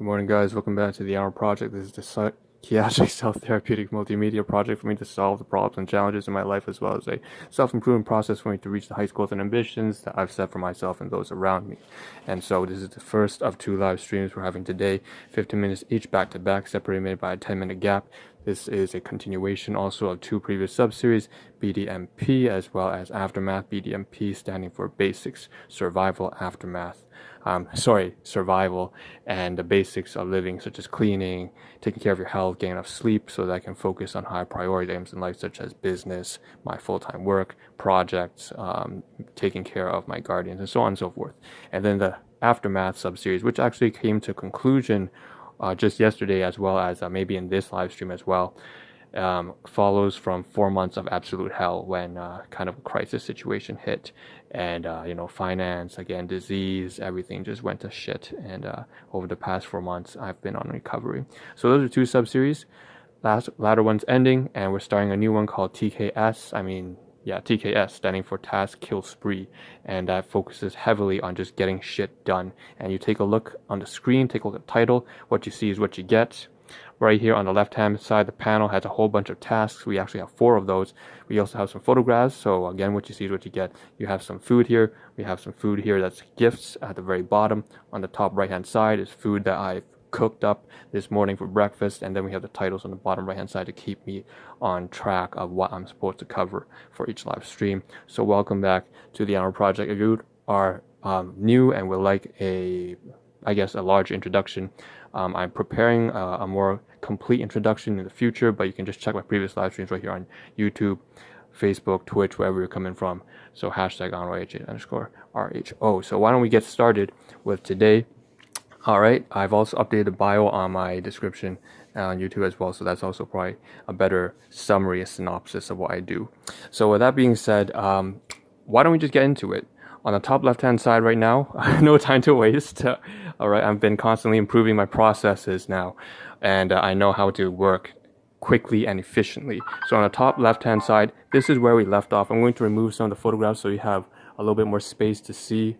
Good morning, guys. Welcome back to the Ahn Rho Project. This is the psychiatric self-therapeutic multimedia project for me to solve the problems and challenges in my life, as well as a self-improvement process for me to reach the heights, goals, and ambitions that I've set for myself and those around me. And so this is the first of two live streams we're having today, 15 minutes each back-to-back, separated by a 10-minute gap. This is a continuation also of two previous sub-series, BDMP as well as Aftermath. BDMP standing for Basics, Survival, Aftermath. Survival and the basics of living, such as cleaning, taking care of your health, getting enough sleep so that I can focus on high priority items in life, such as business, my full-time work, projects, taking care of my guardians, and so on and so forth. And then the Aftermath sub-series, which actually came to conclusion just yesterday, as well as maybe in this live stream as well, follows from 4 months of absolute hell when kind of a crisis situation hit, and finance, again, disease, everything just went to shit. And over the past 4 months I've been on recovery. So those are two sub-series. Latter one's ending, and we're starting a new one called TKS. TKS, standing for Task Kill Spree, and that focuses heavily on just getting shit done. And you take a look on the screen, take a look at the title. What you see is what you get. Right here on the left-hand side, the panel has a whole bunch of tasks. We actually have 4 of those. We also have some photographs. So again, what you see is what you get. You have some food here. We have some food here that's gifts at the very bottom. On the top right-hand side is food that I've cooked up this morning for breakfast. And then we have the titles on the bottom right-hand side to keep me on track of what I'm supposed to cover for each live stream. So welcome back to the Ahn Rho Project. If you are new and would like a large introduction, I'm preparing a more complete introduction in the future, but you can just check my previous live streams right here on YouTube, Facebook, Twitch, wherever you're coming from. So hashtag #AhnRho_RHO. So why don't we get started with today? Alright, I've also updated the bio on my description on YouTube as well, so that's also probably a better summary, a synopsis of what I do. So with that being said, why don't we just get into it? On the top left-hand side right now, no time to waste. All right, I've been constantly improving my processes now, and I know how to work quickly and efficiently. So on the top left-hand side, this is where we left off. I'm going to remove some of the photographs so you have a little bit more space to see.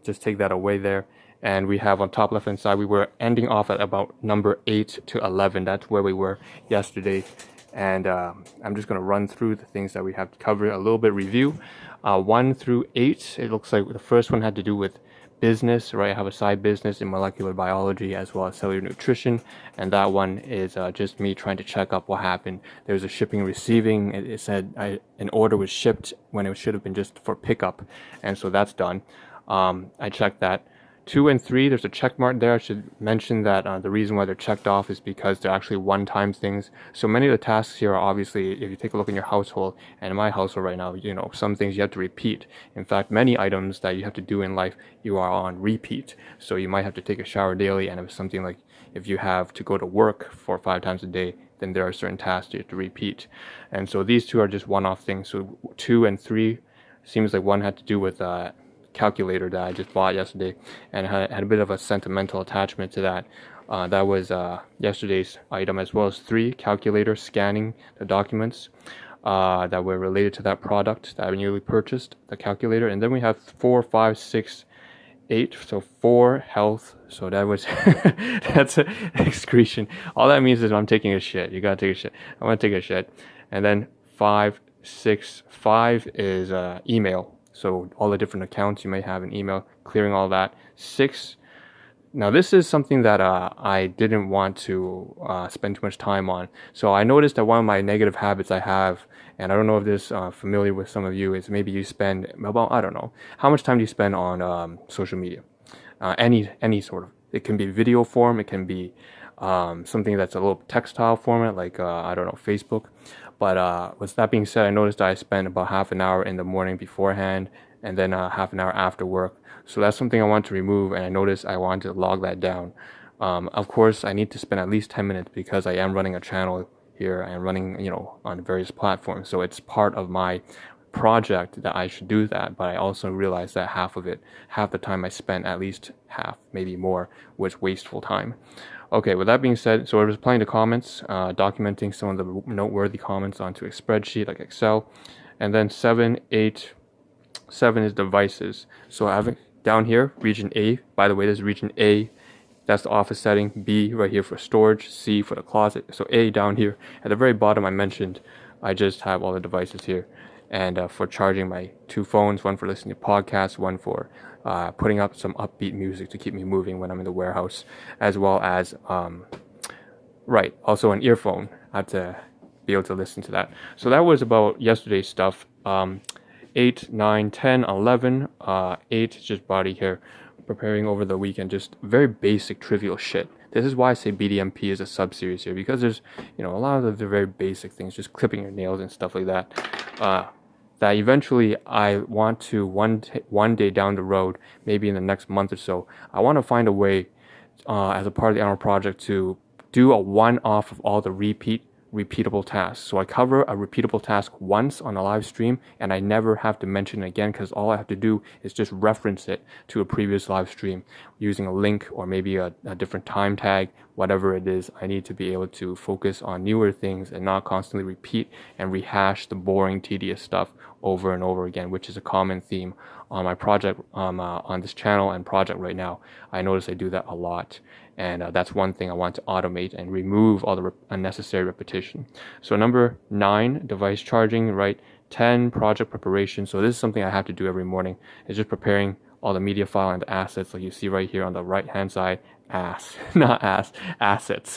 Just take that away there. And we have on top left-hand side, we were ending off at about number 8 to 11. That's where we were yesterday. And I'm just going to run through the things that we have to cover, a little bit review. 1 through 8, it looks like the first one had to do with business, right? I have a side business in molecular biology as well as cellular nutrition, and that one is just me trying to check up what happened. There was a shipping and receiving. It said an order was shipped when it should have been just for pickup, and so that's done. I checked that. 2 and 3, there's a check mark there. I should mention that the reason why they're checked off is because they're actually one-time things. So many of the tasks here are obviously, if you take a look in your household, and in my household right now, some things you have to repeat. In fact, many items that you have to do in life, you are on repeat. So you might have to take a shower daily, and if it's something like, if you have to go to work 4 or 5 times a day, then there are certain tasks you have to repeat. And so these two are just one-off things. So 2 and 3, seems like one had to do with calculator that I just bought yesterday, and had a bit of a sentimental attachment to that. That was yesterday's item, as well as 3, calculator, scanning the documents that were related to that product that I newly purchased, the calculator. And then we have 4, 5, 6, 8, so 4, health. So that was that's an excretion. All that means is I'm taking a shit. You gotta take a shit. I want to take a shit. And then 5, 6, 5 is email. So all the different accounts you may have in email, clearing all that. 6, now this is something that I didn't want to spend too much time on. So I noticed that one of my negative habits I have, and I don't know if this is familiar with some of you, is maybe you spend about, I don't know, how much time do you spend on social media? Any sort of, it can be video form, it can be something that's a little textile format, like I don't know, Facebook. But with that being said, I noticed that I spent about half an hour in the morning beforehand, and then half an hour after work. So that's something I want to remove, and I noticed I want to log that down. Of course, I need to spend at least 10 minutes because I am running a channel here and running, on various platforms. So it's part of my project that I should do that, but I also realized that half the time I spent, at least half, maybe more, was wasteful time. Okay, with that being said, so I was applying the comments, documenting some of the noteworthy comments onto a spreadsheet like Excel. And then 7, 8, 7 is devices. So I have down here, region A. By the way, this is region A that's the office setting. B right here for storage. C for the closet. So A down here at the very bottom, I mentioned I just have all the devices here, and for charging my 2 phones, one for listening to podcasts, one for putting up some upbeat music to keep me moving when I'm in the warehouse, as well as also an earphone. I have to be able to listen to that. So that was about yesterday's stuff. 8, 9, 10, 11. 8 just body hair, preparing over the weekend, just very basic trivial shit. This is why I say BDMP is a sub-series here, because there's a lot of the very basic things, just clipping your nails and stuff like that, that eventually I want to one day down the road, maybe in the next month or so, I want to find a way as a part of the Ahn Rho Project to do a one-off of all the repeatable tasks. So I cover a repeatable task once on a live stream, and I never have to mention it again, because all I have to do is just reference it to a previous live stream using a link or maybe a different time tag, whatever it is. I need to be able to focus on newer things and not constantly repeat and rehash the boring, tedious stuff over and over again, which is a common theme on my project, on this channel and project right now. I notice I do that a lot. And that's one thing I want to automate and remove all the unnecessary repetition. So number 9, device charging, right? 10, project preparation. So this is something I have to do every morning. It's just preparing all the media file and the assets, like you see right here on the right hand side. Assets.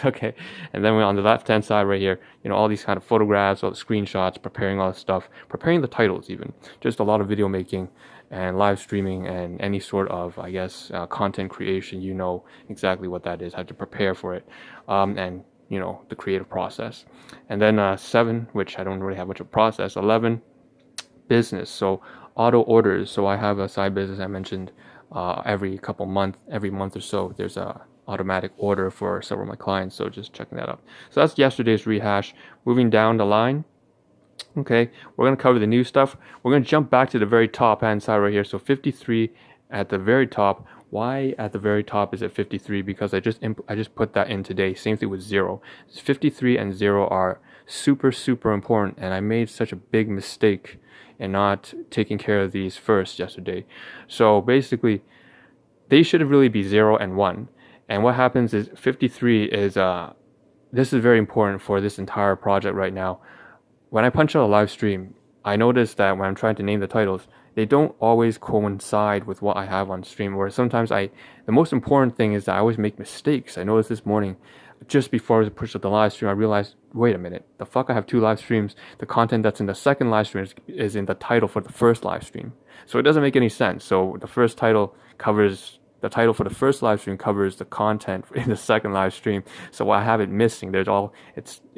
Okay. And then on the left hand side right here, all these kind of photographs, all the screenshots, preparing all the stuff, preparing the titles even. Just a lot of video making and live streaming and any sort of, content creation. Exactly what that is. Have to prepare for it, and the creative process. And then 7, which I don't really have much of a process. 11, business. So auto orders. So I have a side business I mentioned. Every month or so, there's a automatic order for several of my clients. So just checking that up. So that's yesterday's rehash. Moving down the line. Okay, we're going to cover the new stuff. We're going to jump back to the very top hand side right here. So 53 at the very top. Why at the very top is it 53? Because I just put that in today. Same thing with 0. 53 and 0 are super, super important. And I made such a big mistake in not taking care of these first yesterday. So basically, they should really be 0 and 1. And what happens is 53 is, this is very important for this entire project right now. When I punch out a live stream, I notice that when I'm trying to name the titles, they don't always coincide with what I have on stream. Or sometimes the most important thing is that I always make mistakes. I noticed this morning, just before I pushed up the live stream, I realized, wait a minute, the fuck, I have 2 live streams. The content that's in the second live stream is in the title for the first live stream. So it doesn't make any sense. So the title for the first live stream covers the content in the second live stream. So I have it missing. It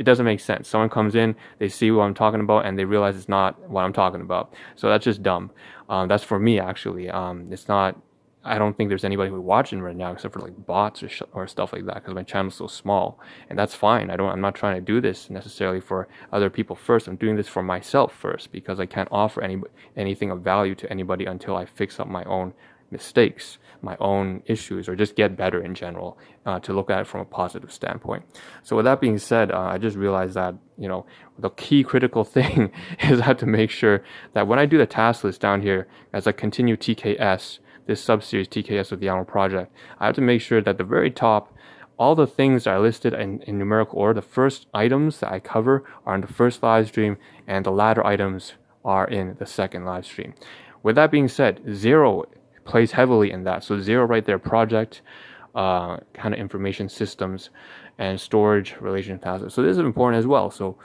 doesn't make sense. Someone comes in, they see what I'm talking about, and they realize it's not what I'm talking about. So that's just dumb. That's for me, actually. It's not. I don't think there's anybody who's watching right now except for like bots or stuff like that, because my channel's so small, and that's fine. I'm not trying to do this necessarily for other people first. I'm doing this for myself first, because I can't offer anything of value to anybody until I fix up my own mistakes, my own issues, or just get better in general, to look at it from a positive standpoint. So with that being said, I just realized that the key critical thing is I have to make sure that when I do the task list down here, as I continue TKS, this sub-series TKS of the Ahn Rho Project, I have to make sure that at the very top, all the things that are listed in numerical order, the first items that I cover are in the first live stream, and the latter items are in the second live stream. With that being said, 0 plays heavily in that. So 0 right there, project, kind of information systems, and storage relation tasks. So this is important as well. So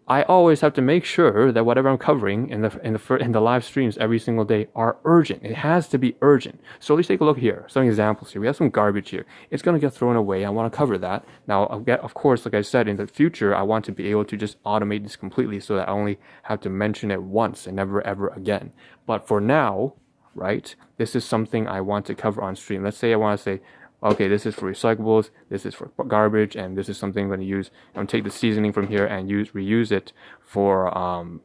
I always have to make sure that whatever I'm covering in the live streams every single day are urgent. It has to be urgent. So let's take a look here. Some examples here. We have some garbage here. It's going to get thrown away. I want to cover that. Now, of course, like I said, in the future, I want to be able to just automate this completely so that I only have to mention it once and never ever again. But for now, right, this is something I want to cover on stream. Let's say I want to say, okay, this is for recyclables, this is for garbage, and this is something I'm going to use. I'm going to take the seasoning from here and reuse it for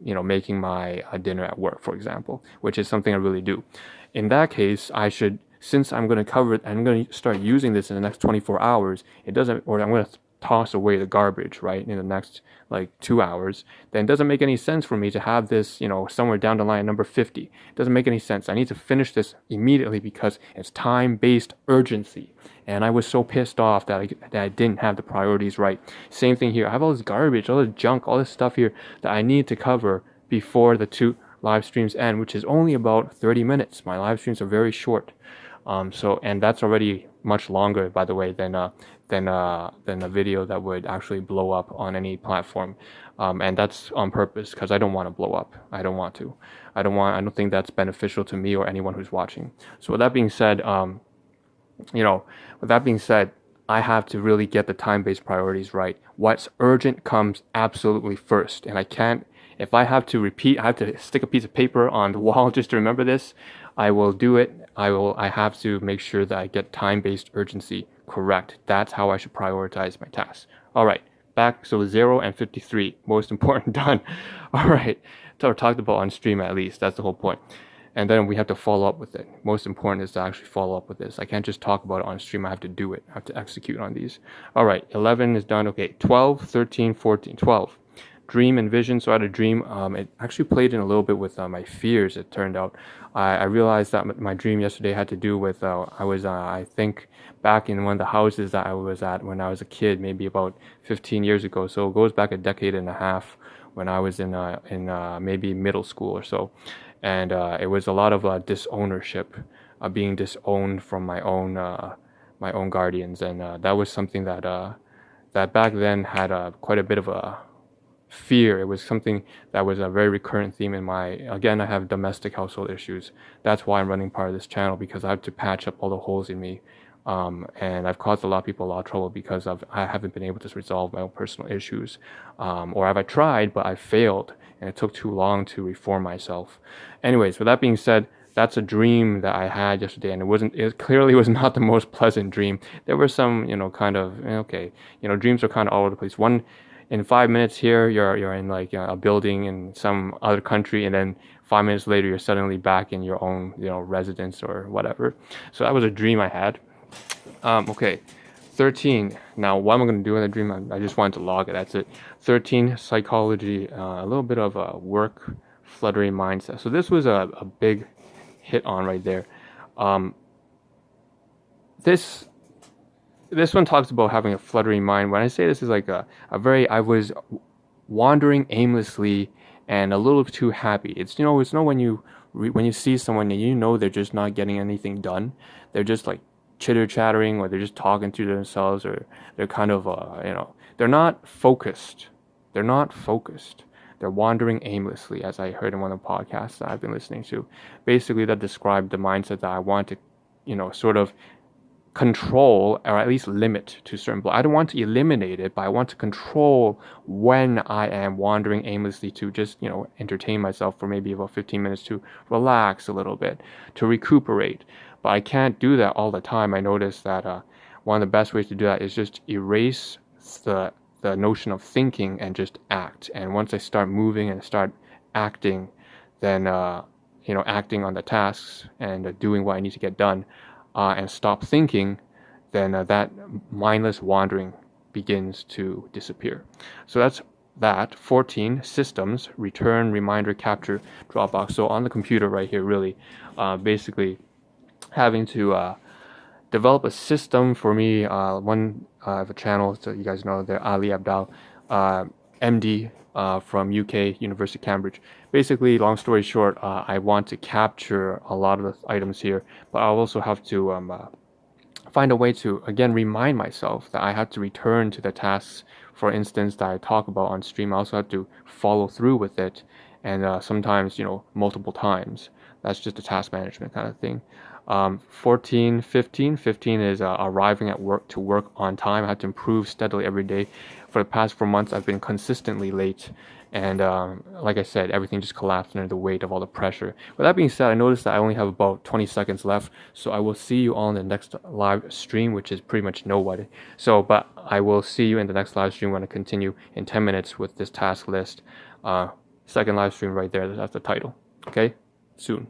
making my dinner at work, for example, which is something I really do. In that case, since I'm going to cover it, I'm going to start using this in the next 24 hours. I'm going to toss away the garbage, right, in the next like 2 hours, then it doesn't make any sense for me to have this, somewhere down the line number 50. It doesn't make any sense. I need to finish this immediately because it's time-based urgency. And I was so pissed off that I didn't have the priorities right. Same thing here. I have all this garbage, all this junk, all this stuff here that I need to cover before the 2 live streams end, which is only about 30 minutes. My live streams are very short. And that's already much longer, by the way, than a video that would actually blow up on any platform. And that's on purpose because I don't want to blow up. I don't want to. I don't think that's beneficial to me or anyone who's watching. So with that being said, I have to really get the time-based priorities right. What's urgent comes absolutely first, and I can't. If I have to repeat, I have to stick a piece of paper on the wall just to remember this. I will do it. I have to make sure that I get time-based urgency correct. That's how I should prioritize my tasks. All right, back. So 0 and 53, most important, done. All right, so talked about on stream at least. That's the whole point. And then we have to follow up with it. Most important is to actually follow up with this. I can't just talk about it on stream. I have to do it. I have to execute on these. All right, 11 is done. Okay, 12, 13, 14, 12. Dream and vision. So I had a dream. It actually played in a little bit with my fears, it turned out. I realized that my dream yesterday had to do with, I was, I think, back in one of the houses that I was at when I was a kid, maybe about 15 years ago. So it goes back a decade and a half when I was in maybe middle school or so. And it was a lot of disownership, being disowned from my own guardians. And that was something that back then had quite a bit of a fear. It was something that was a very recurrent theme in again, I have domestic household issues. That's why I'm running part of this channel, because I have to patch up all the holes in me. And I've caused a lot of people a lot of trouble because I haven't been able to resolve my own personal issues. Or have I tried, but I failed, and it took too long to reform myself. Anyways, with that being said, that's a dream that I had yesterday, and it clearly was not the most pleasant dream. There were some, kind of, dreams are kind of all over the place. In 5 minutes here, you're in like a building in some other country, and then 5 minutes later, you're suddenly back in your own, residence or whatever. So that was a dream I had. Okay, 13. Now, what am I going to do in the dream? I just wanted to log it. That's it. 13, psychology, a little bit of a work, fluttering mindset. So this was a big hit on right there. This one talks about having a fluttering mind. When I say this is like I was wandering aimlessly and a little too happy. It's when you see someone and they're just not getting anything done. They're just like chitter chattering, or they're just talking to themselves, or they're kind of they're not focused. They're wandering aimlessly, as I heard in one of the podcasts that I've been listening to. Basically, that described the mindset that I want to, sort of control, or at least limit to certain. I don't want to eliminate it, but I want to control when I am wandering aimlessly, to just entertain myself for maybe about 15 minutes, to relax a little bit, to recuperate. But I can't do that all the time. I noticed that one of the best ways to do that is just erase the notion of thinking and just act. And once I start moving and start acting, then acting on the tasks and doing what I need to get done, and stop thinking, then that mindless wandering begins to disappear. So that's that. 14, systems, return, reminder, capture, Dropbox. So on the computer right here, really, basically having to develop a system for me. One I have a channel, so you guys know, they're Ali Abdal, MD, from UK, University of Cambridge. Basically, long story short, I want to capture a lot of the items here, but I also have to find a way to, again, remind myself that I have to return to the tasks, for instance, that I talk about on stream. I also have to follow through with it, and sometimes, multiple times. That's just a task management kind of thing. 14, 15. 15 is arriving at work on time. I have to improve steadily every day. For the past 4 months, I've been consistently late. And like I said, everything just collapsed under the weight of all the pressure. With that being said, I noticed that I only have about 20 seconds left. So I will see you all in the next live stream, which is pretty much nobody. But I will see you in the next live stream when I continue in 10 minutes with this task list. Second live stream right there. That's the title. Okay? Soon.